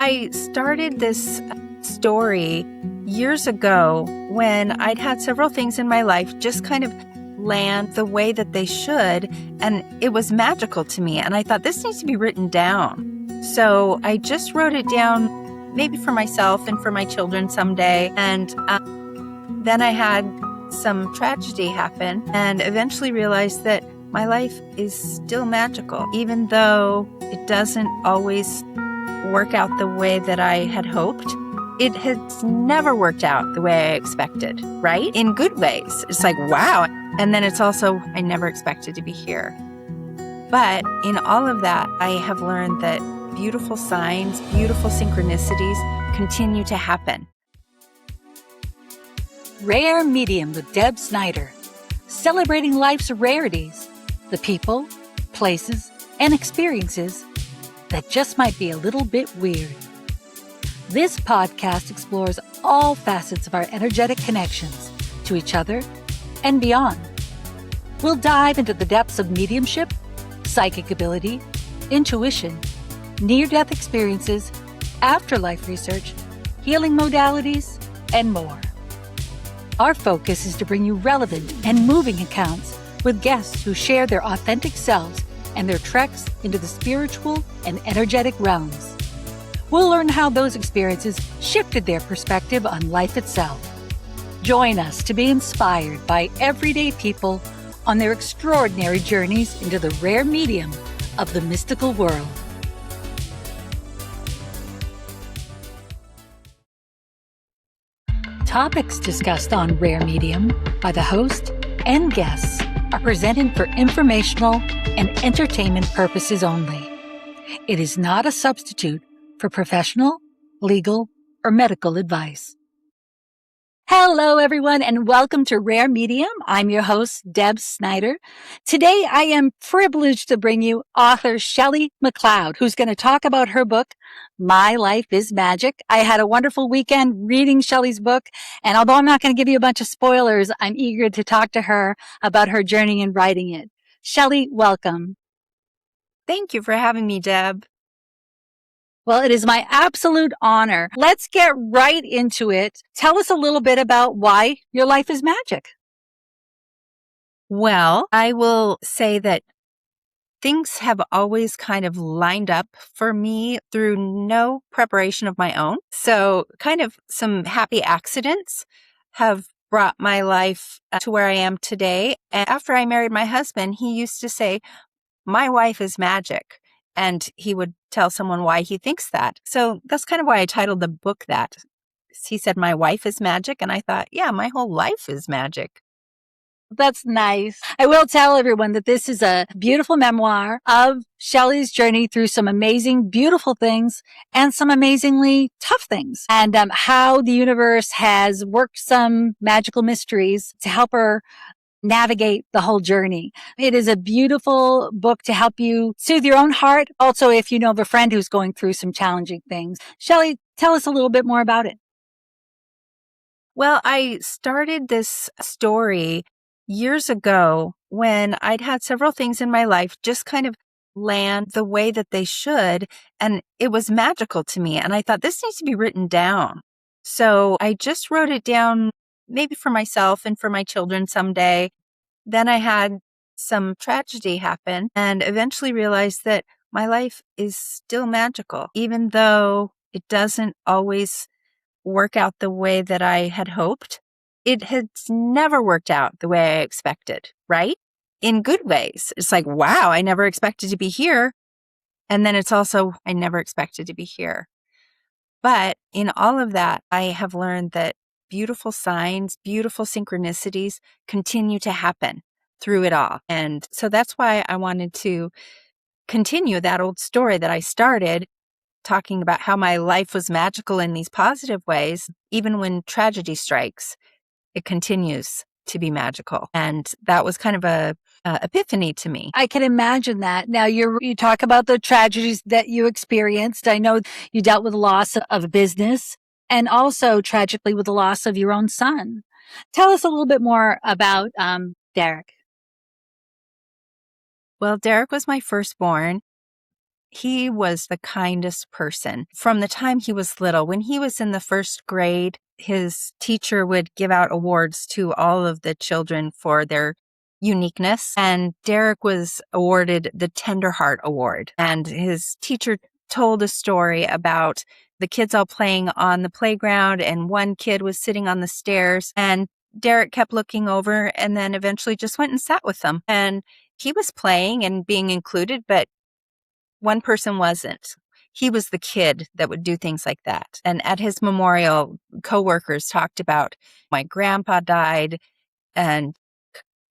I started this story years ago when I'd had several things in my life just kind of land the way that they should, and it was magical to me. And I thought, this needs to be written down. So I just wrote it down, maybe for myself and for my children someday. And then I had some tragedy happen and eventually realized that my life is still magical, even though it doesn't always work out the way that I had hoped. It has never worked out the way I expected, right? In good ways. It's like, wow. And then it's also, I never expected to be here. But in all of that, I have learned that beautiful signs, beautiful synchronicities continue to happen. Rare Medium with Deb Snyder, celebrating life's rarities, the people, places, and experiences that just might be a little bit weird. This podcast explores all facets of our energetic connections to each other and beyond. We'll dive into the depths of mediumship, psychic ability, intuition, near-death experiences, afterlife research, healing modalities, and more. Our focus is to bring you relevant and moving accounts with guests who share their authentic selves and their treks into the spiritual and energetic realms. We'll learn how those experiences shifted their perspective on life itself. Join us to be inspired by everyday people on their extraordinary journeys into the rare medium of the mystical world. Topics discussed on Rare Medium by the host and guests are presented for informational and entertainment purposes only. It is not a substitute for professional, legal, or medical advice. Hello, everyone, and welcome to Rare Medium. I'm your host, Deb Snyder. Today, I am privileged to bring you author Shellie McLeod, who's going to talk about her book, My Life is Magic. I had a wonderful weekend reading Shellie's book, and although I'm not going to give you a bunch of spoilers, I'm eager to talk to her about her journey in writing it. Shellie, welcome. Thank you for having me, Deb. Well, it is my absolute honor. Let's get right into it. Tell us a little bit about why your life is magic. Well, I will say that things have always kind of lined up for me through no preparation of my own. So kind of some happy accidents have brought my life to where I am today. And after I married my husband, he used to say, my wife is magic. And he would tell someone why he thinks that. So that's kind of why I titled the book that. He said, my wife is magic. And I thought, yeah, my whole life is magic. That's nice. I will tell everyone that this is a beautiful memoir of Shellie's journey through some amazing, beautiful things and some amazingly tough things, and how the universe has worked some magical mysteries to help her navigate the whole journey. It is a beautiful book to help you soothe your own heart. Also, if you know of a friend who's going through some challenging things. Shellie, tell us a little bit more about it. Well, I started this story years ago when I'd had several things in my life just kind of land the way that they should, and it was magical to me. And I thought, this needs to be written down. So I just wrote it down, maybe for myself and for my children someday. Then I had some tragedy happen and eventually realized that my life is still magical, even though it doesn't always work out the way that I had hoped. It has never worked out the way I expected, right? In good ways. It's like, wow, I never expected to be here. And then it's also, I never expected to be here. But in all of that, I have learned that beautiful signs, beautiful synchronicities continue to happen through it all. And so that's why I wanted to continue that old story that I started, talking about how my life was magical in these positive ways. Even when tragedy strikes, it continues to be magical. And that was kind of a epiphany to me. I can imagine that. Now, you talk about the tragedies that you experienced. I know you dealt with the loss of a business and also tragically with the loss of your own son. Tell us a little bit more about Derek. Well, Derek was my firstborn. He was the kindest person from the time he was little. When he was in the first grade, his teacher would give out awards to all of the children for their uniqueness. And Derek was awarded the Tender Heart Award. And his teacher told a story about the kids all playing on the playground, and one kid was sitting on the stairs, and Derek kept looking over and then eventually just went and sat with them. And he was playing and being included, but one person wasn't. He was the kid that would do things like that. And at his memorial, coworkers talked about my grandpa died and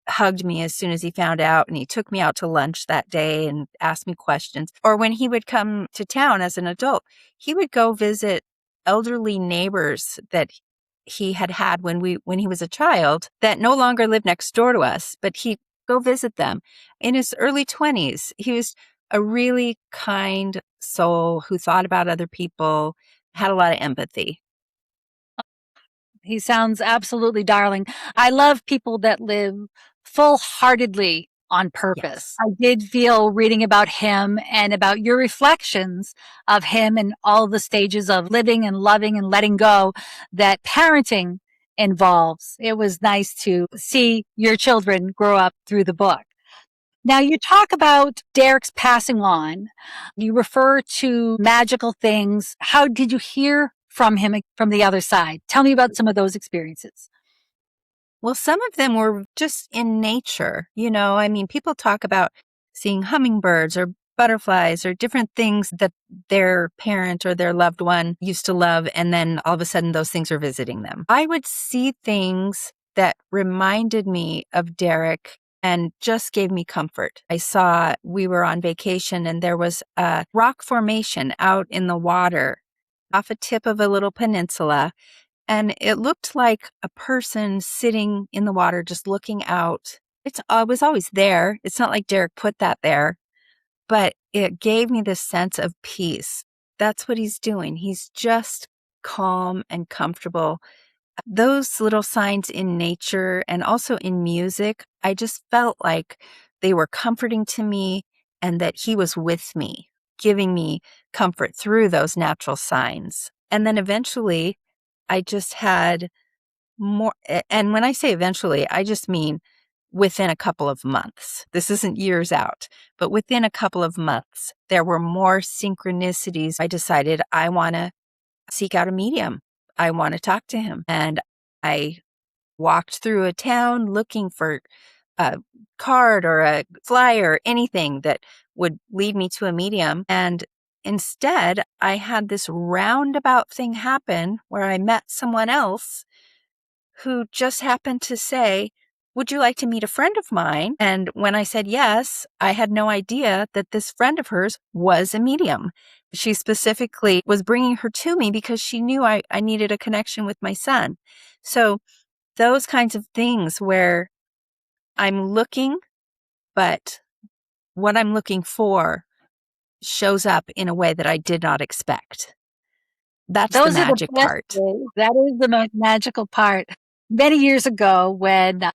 hugged me as soon as he found out, and he took me out to lunch that day and asked me questions. Or when he would come to town as an adult, he would go visit elderly neighbors that he had when he was a child that no longer lived next door to us, but he'd go visit them. In his early 20s, he was a really kind soul who thought about other people, had a lot of empathy. He sounds absolutely darling. I love people that live full-heartedly on purpose. Yes. I did feel reading about him and about your reflections of him and all the stages of living and loving and letting go that parenting involves. It was nice to see your children grow up through the book. Now, you talk about Derek's passing on. You refer to magical things. How did you hear from him from the other side? Tell me about some of those experiences. Well, some of them were just in nature. I mean, people talk about seeing hummingbirds or butterflies or different things that their parent or their loved one used to love, and then all of a sudden those things are visiting them. I would see things that reminded me of Derek and just gave me comfort. We were on vacation, and there was a rock formation out in the water off a tip of a little peninsula. And it looked like a person sitting in the water, just looking out. It was always there. It's not like Derek put that there, but it gave me this sense of peace. That's what he's doing. He's just calm and comfortable. Those little signs in nature and also in music, I just felt like they were comforting to me and that he was with me, giving me comfort through those natural signs. And then eventually, I just had more, and when I say eventually, I just mean within a couple of months. This isn't years out, but within a couple of months, there were more synchronicities. I decided I want to seek out a medium. I want to talk to him. And I walked through a town looking for a card or a flyer, anything that would lead me to a medium. And instead, I had this roundabout thing happen where I met someone else who just happened to say, "Would you like to meet a friend of mine?" And when I said yes, I had no idea that this friend of hers was a medium. She specifically was bringing her to me because she knew I needed a connection with my son. So those kinds of things where I'm looking, but what I'm looking for shows up in a way that I did not expect. That's the Those are the magic best part. days. That is the most magical part. Many years ago, when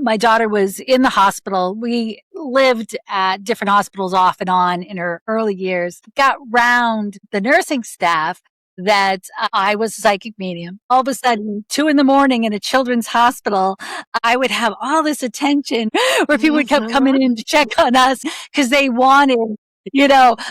my daughter was in the hospital, we lived at different hospitals off and on in her early years, got round the nursing staff that I was a psychic medium. All of a sudden, 2 a.m. in a children's hospital, I would have all this attention where people would keep coming in to check on us because they wanted,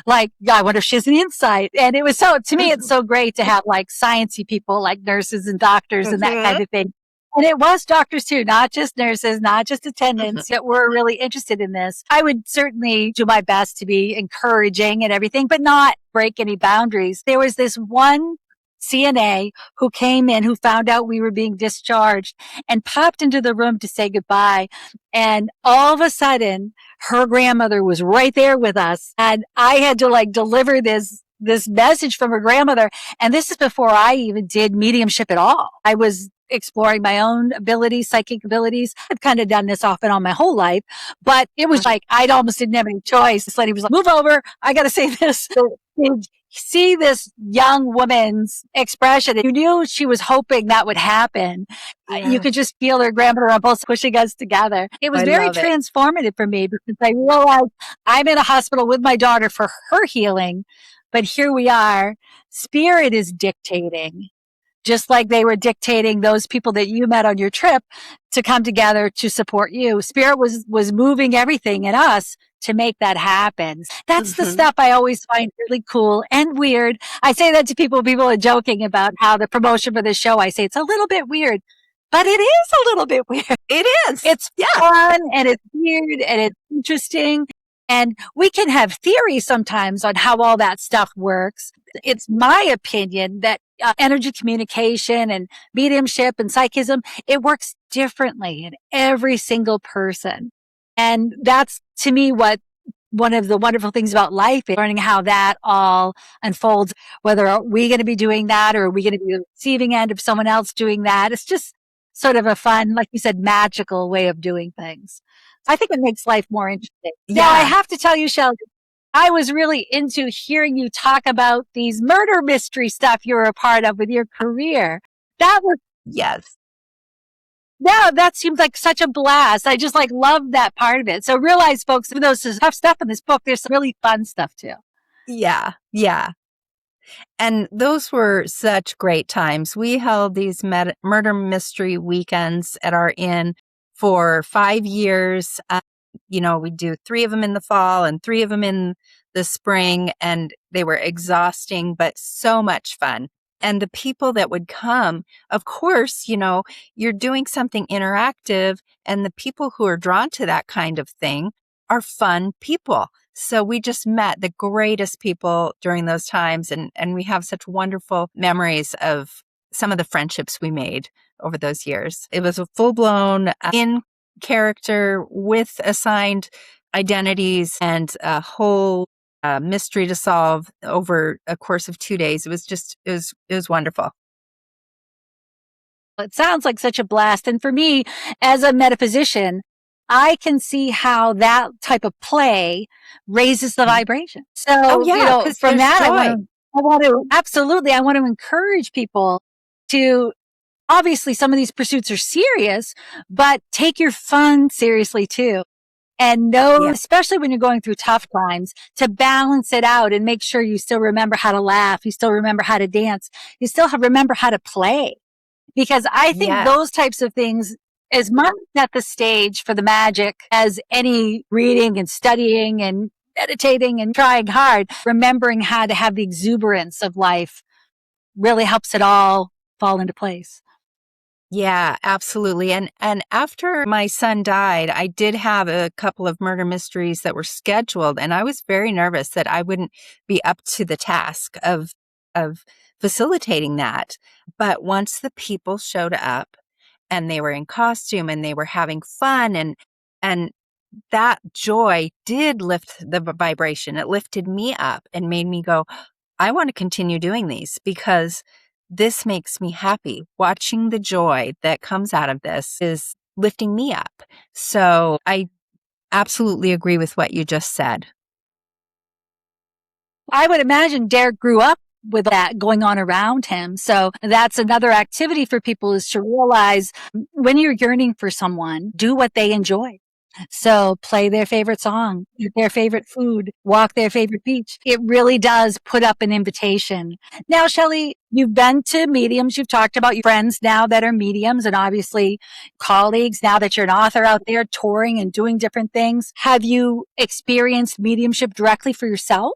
like, I wonder if she has an insight. And it was to me, it's so great to have like sciencey people like nurses and doctors and that kind of thing. And it was doctors too, not just nurses, not just attendants that were really interested in this. I would certainly do my best to be encouraging and everything, but not break any boundaries. There was this one CNA who came in, who found out we were being discharged and popped into the room to say goodbye. And all of a sudden, her grandmother was right there with us. And I had to like deliver this message from her grandmother. And this is before I even did mediumship at all. I was exploring my own abilities, psychic abilities. I've kind of done this off and on my whole life, but it was like I almost didn't have any choice. This lady was like, move over. I got to say this. So you see this young woman's expression. You knew she was hoping that would happen. You Yeah. could just feel her grandmother both pushing us together. It was I very love it. transformative for me because I realized I'm in a hospital with my daughter for her healing, but here we are. Spirit is dictating, just like they were dictating those people that you met on your trip to come together to support you. Spirit was moving everything in us to make that happen. That's the Mhm. stuff I always find really cool and weird. I say that to people. People are joking about how the promotion for this show, I say it's a little bit weird, but it is a little bit weird. It is. It's Yeah. fun and it's weird and it's interesting. And we can have theories sometimes on how all that stuff works. It's my opinion that energy communication and mediumship and psychism, it works differently in every single person. And that's to me what one of the wonderful things about life is learning how that all unfolds. Whether are we going to be doing that or are we going to be the receiving end of someone else doing that? It's just sort of a fun, like you said, magical way of doing things. I think it makes life more interesting. Now, I Yeah. have to tell you, Shelly, I was really into hearing you talk about these murder mystery stuff you were a part of with your career. That was, Yes. yeah, that seems like such a blast. I just like love that part of it. So realize, folks, even though there's tough stuff in this book, there's some really fun stuff too. Yeah. Yeah. And those were such great times. We held these murder mystery weekends at our inn for 5 years. We'd do 3 of them in the fall and 3 of them in the spring, and they were exhausting, but so much fun. And the people that would come, of course, you're doing something interactive, and the people who are drawn to that kind of thing are fun people. So we just met the greatest people during those times, and we have such wonderful memories of some of the friendships we made over those years. It was a full-blown in character with assigned identities and a whole mystery to solve over a course of 2 days. It was wonderful. It sounds like such a blast. And for me, as a metaphysician, I can see how that type of play raises the Mhm. vibration. Oh So, yeah, because from there's that, joy. absolutely, I want to encourage people to obviously some of these pursuits are serious, but take your fun seriously too. And know, Yeah, especially when you're going through tough times, to balance it out and make sure you still remember how to laugh. You still remember how to dance. You still remember how to play. Because I think yes, those types of things, as much set the stage for the magic as any reading and studying and meditating and trying hard, remembering how to have the exuberance of life really helps it all fall into place. yeah, absolutely. And after my son died, I did have a couple of murder mysteries that were scheduled, and I was very nervous that I wouldn't be up to the task of facilitating that. But once the people showed up and they were in costume and they were having fun, and that joy did lift the vibration. It lifted me up and made me go, I want to continue doing these because this makes me happy. Watching the joy that comes out of this is lifting me up. So I absolutely agree with what you just said. I would imagine Derek grew up with that going on around him. So that's another activity for people is to realize when you're yearning for someone, do what they enjoy. So play their favorite song, eat their favorite food, walk their favorite beach. It really does put up an invitation. Now, Shelly, you've been to mediums. You've talked about your friends now that are mediums and obviously colleagues now that you're an author out there touring and doing different things. Have you experienced mediumship directly for yourself?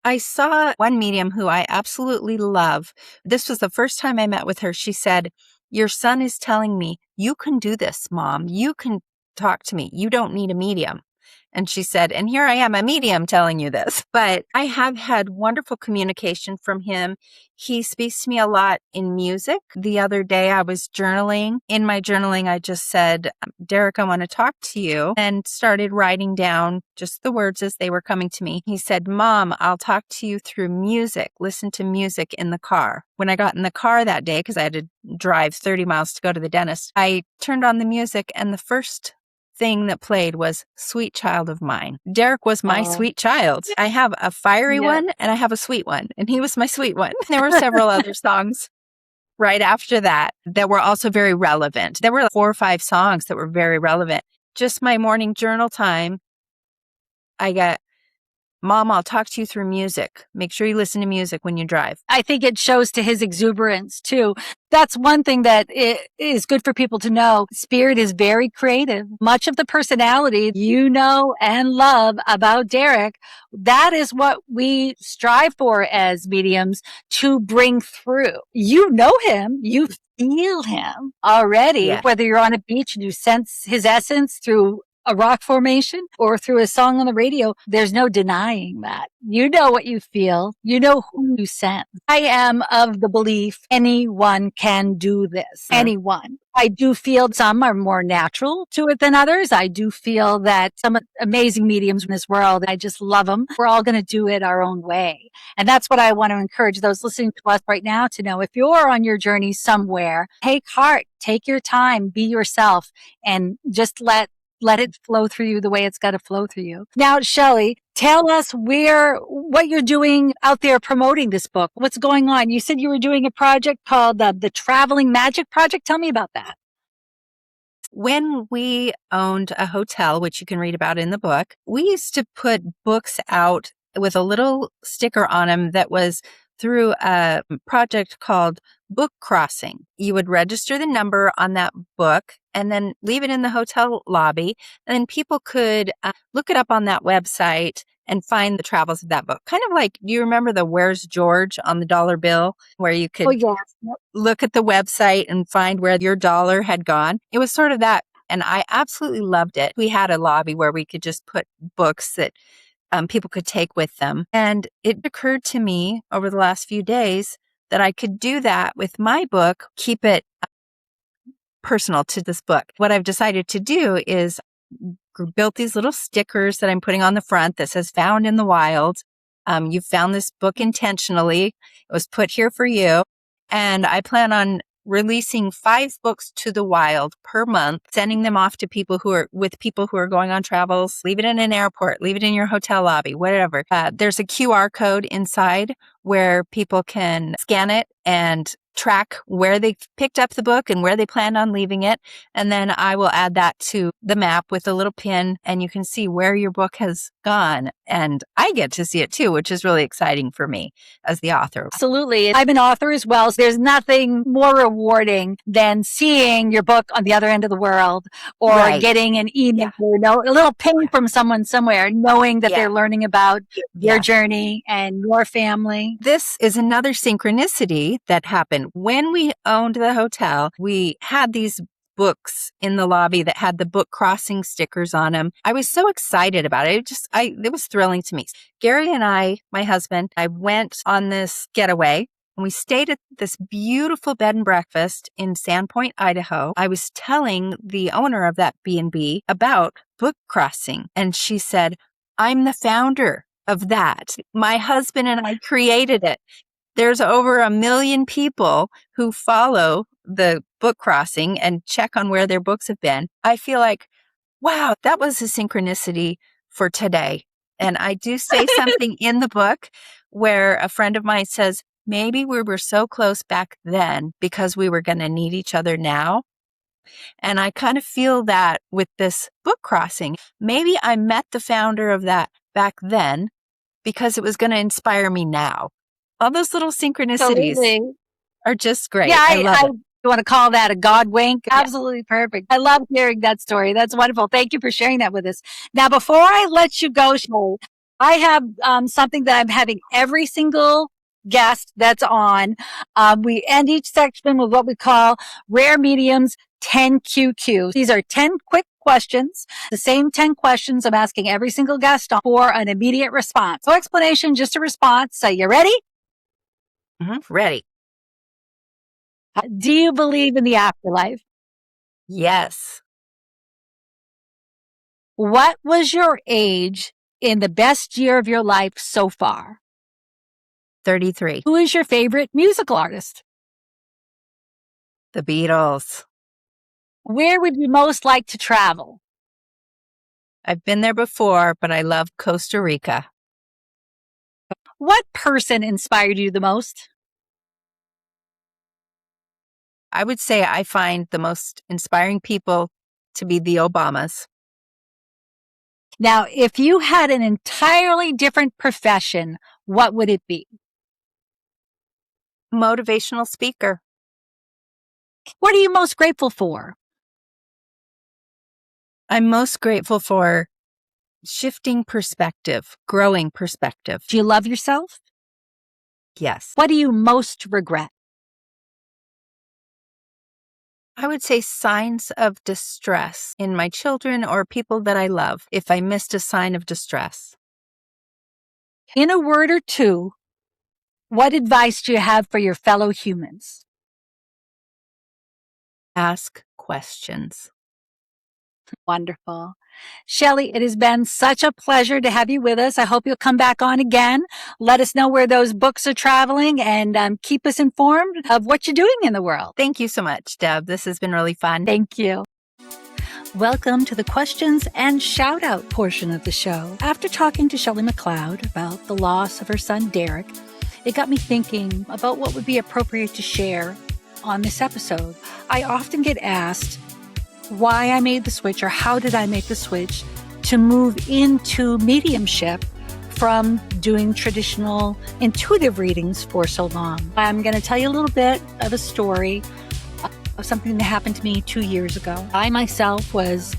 I saw one medium who I absolutely love. This was the first time I met with her. She said, your son is telling me, you can do this, Mom. You can talk to me. You don't need a medium. And she said, and here I am, a medium telling you this. But I have had wonderful communication from him. He speaks to me a lot in music. The other day I was journaling. In my journaling, I just said, Derek, I want to talk to you, and started writing down just the words as they were coming to me. He said, Mom, I'll talk to you through music. Listen to music in the car. When I got in the car that day, because I had to drive 30 miles to go to the dentist, I turned on the music, and the first thing that played was Sweet Child of Mine. Derek was my sweet child. I have a fiery one and I have a sweet one, and he was my sweet one. There were several other songs right after that were also very relevant. There were 4 or 5 songs that were very relevant. Just my morning journal time, I got, Mom, I'll talk to you through music. Make sure you listen to music when you drive. I think it shows to his exuberance too. That's one thing that is good for people to know. Spirit is very creative. Much of the personality you know and love about Derek, that is what we strive for as mediums to bring through. You know him. You feel him already, whether you're on a beach and you sense his essence through a rock formation or through a song on the radio. There's no denying that. You know what you feel. You know who you sense. I am of the belief anyone can do this. Anyone. I do feel some are more natural to it than others. I do feel that some amazing mediums in this world, I just love them. We're all going to do it our own way. And that's what I want to encourage those listening to us right now to know. If you're on your journey somewhere, take heart, take your time, be yourself, and just let it flow through you the way it's got to flow through you. Now, Shellie, tell us what you're doing out there promoting this book. What's going on? You said you were doing a project called the Traveling Magic Project. Tell me about that. When we owned a hotel, which you can read about in the book, we used to put books out with a little sticker on them that was through a project called Book Crossing. You would register the number on that book and then leave it in the hotel lobby. And then people could look it up on that website and find the travels of that book. Kind of like, do you remember the Where's George on the dollar bill, where you could look at the website and find where your dollar had gone? It was sort of that. And I absolutely loved it. We had a lobby where we could just put books that people could take with them. And it occurred to me over the last few days that I could do that with my book, keep it personal to this book. What I've decided to do is built these little stickers that I'm putting on the front that says found in the wild. You found this book intentionally. It was put here for you. And I plan on releasing 5 books to the wild per month, sending them off to people who are going on travels. Leave it in an airport, leave it in your hotel lobby, whatever. There's a QR code inside where people can scan it and track where they picked up the book and where they planned on leaving it. And then I will add that to the map with a little pin, and you can see where your book has gone. And I get to see it too, which is really exciting for me as the author. Absolutely. I'm an author as well. So there's nothing more rewarding than seeing your book on the other end of the world, or getting an email, a little ping from someone somewhere, knowing that they're learning about your journey and your family. This is another synchronicity that happened. When we owned the hotel, we had these books in the lobby that had the book crossing stickers on them. I was so excited about it. It was thrilling to me. Gary and I, my husband, I went on this getaway, and we stayed at this beautiful bed and breakfast in Sandpoint, Idaho. I was telling the owner of that B&B about book crossing, and she said, I'm the founder of that. My husband and I created it. There's over 1 million people who follow the book crossing and check on where their books have been. I feel like, wow, that was a synchronicity for today. And I do say something in the book where a friend of mine says, maybe we were so close back then because we were going to need each other now. And I kind of feel that with this book crossing. Maybe I met the founder of that back then because it was going to inspire me now. All those little synchronicities are just great. I love it. You want to call that a God wink? Absolutely perfect. I love hearing that story. That's wonderful. Thank you for sharing that with us. Now, before I let you go, Shellie, I have something that I'm having every single guest that's on. We end each section with what we call Rare Mediums 10 QQs. These are 10 quick questions. The same 10 questions I'm asking every single guest for an immediate response. No explanation, just a response. So you ready? Ready. Do you believe in the afterlife? Yes. What was your age in the best year of your life so far? 33. Who is your favorite musical artist? The Beatles. Where would you most like to travel? I've been there before, but I love Costa Rica. What person inspired you the most? I would say I find the most inspiring people to be the Obamas. Now, if you had an entirely different profession, what would it be? Motivational speaker. What are you most grateful for? I'm most grateful for shifting perspective, growing perspective. Do you love yourself? Yes. What do you most regret? I would say signs of distress in my children or people that I love, if I missed a sign of distress. In a word or two, what advice do you have for your fellow humans? Ask questions. Wonderful. Shellie, it has been such a pleasure to have you with us. I hope you'll come back on again. Let us know where those books are traveling and keep us informed of what you're doing in the world. Thank you so much, Deb. This has been really fun. Thank you. Welcome to the questions and shout out portion of the show. After talking to Shellie McLeod about the loss of her son, Derek, it got me thinking about what would be appropriate to share on this episode. I often get asked why I made the switch or how did I make the switch to move into mediumship from doing traditional intuitive readings for so long. I'm going to tell you a little bit of a story of something that happened to me 2 years ago. I myself was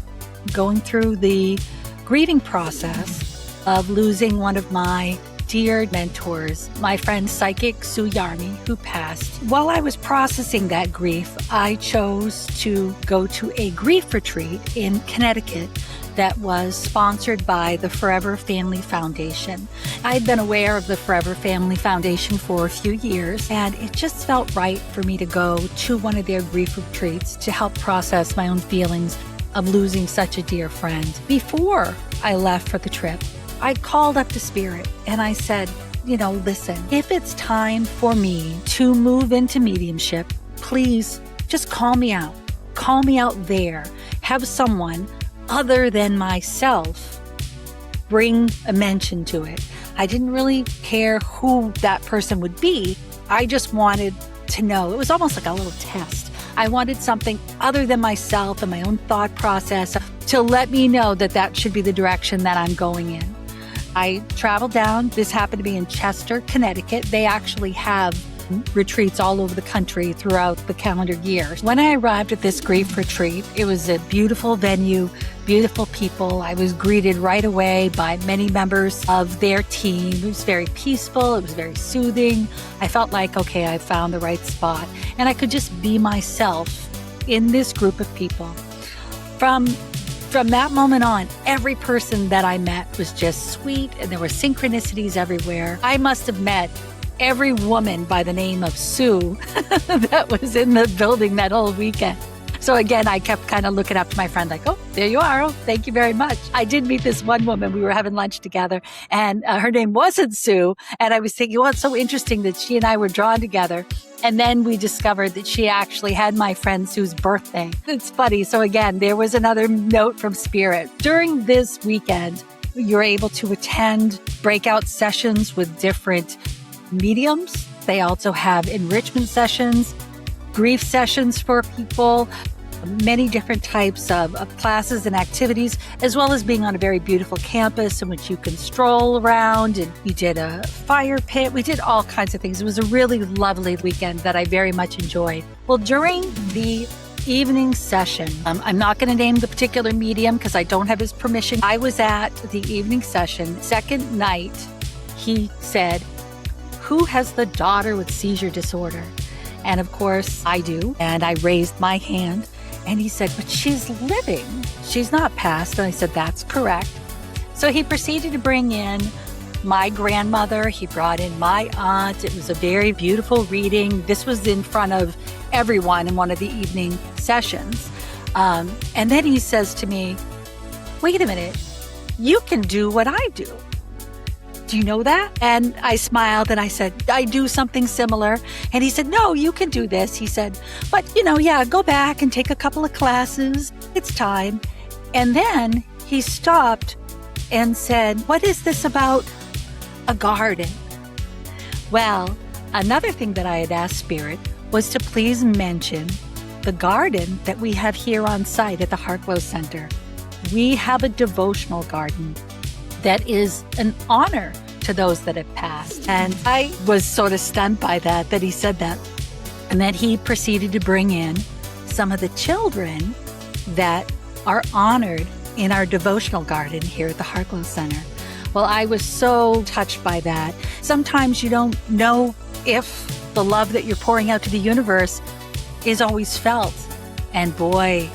going through the grieving process of losing one of my dear mentors, my friend psychic Sue Yarmy, who passed. While I was processing that grief, I chose to go to a grief retreat in Connecticut that was sponsored by the Forever Family Foundation. I had been aware of the Forever Family Foundation for a few years, and it just felt right for me to go to one of their grief retreats to help process my own feelings of losing such a dear friend. Before I left for the trip, I called up to Spirit and I said, listen, if it's time for me to move into mediumship, please just call me out. Call me out there. Have someone other than myself bring a mention to it. I didn't really care who that person would be. I just wanted to know. It was almost like a little test. I wanted something other than myself and my own thought process to let me know that that should be the direction that I'm going in. I traveled down. This happened to be in Chester, Connecticut. They actually have retreats all over the country throughout the calendar year. When I arrived at this grief retreat, it was a beautiful venue, beautiful people. I was greeted right away by many members of their team. It was very peaceful. It was very soothing. I felt like, okay, I found the right spot. And I could just be myself in this group of people. From that moment on, every person that I met was just sweet, and there were synchronicities everywhere. I must have met every woman by the name of Sue that was in the building that whole weekend. So again, I kept kind of looking up to my friend like, oh, there you are. Oh, thank you very much. I did meet this one woman. We were having lunch together, and her name wasn't Sue. And I was thinking, well, it's so interesting that she and I were drawn together. And then we discovered that she actually had my friend Sue's birthday. It's funny. So again, there was another note from Spirit. During this weekend, you're able to attend breakout sessions with different mediums. They also have enrichment sessions, grief sessions for people, many different types of classes and activities, as well as being on a very beautiful campus in which you can stroll around. And we did a fire pit. We did all kinds of things. It was a really lovely weekend that I very much enjoyed. Well, during the evening session, I'm not going to name the particular medium because I don't have his permission. I was at the evening session. Second night, he said, "Who has the daughter with seizure disorder?" And of course, I do. And I raised my hand. And he said, but she's living. She's not passed. And I said, that's correct. So he proceeded to bring in my grandmother. He brought in my aunt. It was a very beautiful reading. This was in front of everyone in one of the evening sessions. And then he says to me, wait a minute, you can do what I do. Do you know that? And I smiled and I said, I do something similar. And he said, no, you can do this. He said, but go back and take a couple of classes. It's time. And then he stopped and said, what is this about a garden? Well, another thing that I had asked Spirit was to please mention the garden that we have here on site at the Heartglow Center. We have a devotional garden that is an honor to those that have passed. And I was sort of stunned by that he said that. And then he proceeded to bring in some of the children that are honored in our devotional garden here at the Heartglow Center. Well, I was so touched by that. Sometimes you don't know if the love that you're pouring out to the universe is always felt. And boy,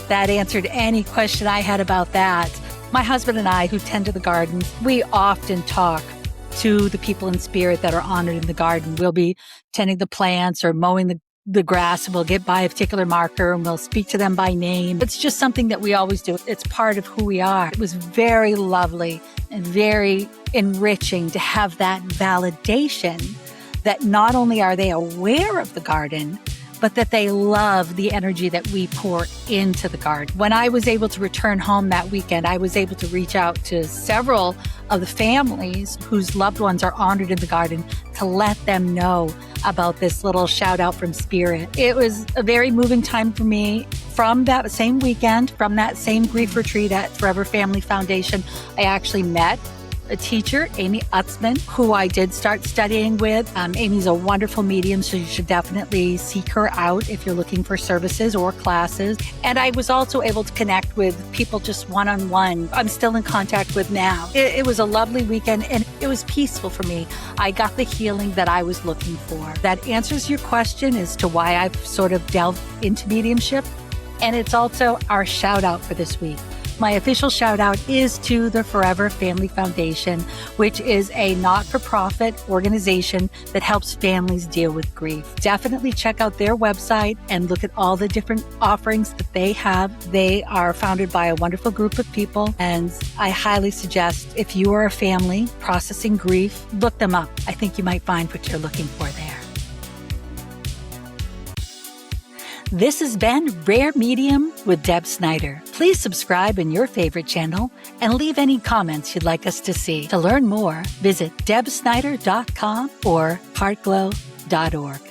that answered any question I had about that. My husband and I, who tend to the gardens, we often talk to the people in spirit that are honored in the garden. We'll be tending the plants or mowing the grass, and we'll get by a particular marker and we'll speak to them by name. It's just something that we always do. It's part of who we are. It was very lovely and very enriching to have that validation that not only are they aware of the garden, but that they love the energy that we pour into the garden. When I was able to return home that weekend, I was able to reach out to several of the families whose loved ones are honored in the garden to let them know about this little shout out from Spirit. It was a very moving time for me. From that same weekend, from that same grief retreat at Forever Family Foundation, I actually met a teacher, Amy Utzman, who I did start studying with. Amy's a wonderful medium, so you should definitely seek her out if you're looking for services or classes. And I was also able to connect with people just one-on-one. I'm still in contact with now. It was a lovely weekend and it was peaceful for me. I got the healing that I was looking for. That answers your question as to why I've sort of delved into mediumship. And it's also our shout out for this week. My official shout out is to the Forever Family Foundation, which is a not-for-profit organization that helps families deal with grief. Definitely check out their website and look at all the different offerings that they have. They are founded by a wonderful group of people, and I highly suggest if you are a family processing grief, look them up. I think you might find what you're looking for there. This has been Rare Medium with Deb Snyder. Please subscribe in your favorite channel and leave any comments you'd like us to see. To learn more, visit debsnyder.com or heartglow.org.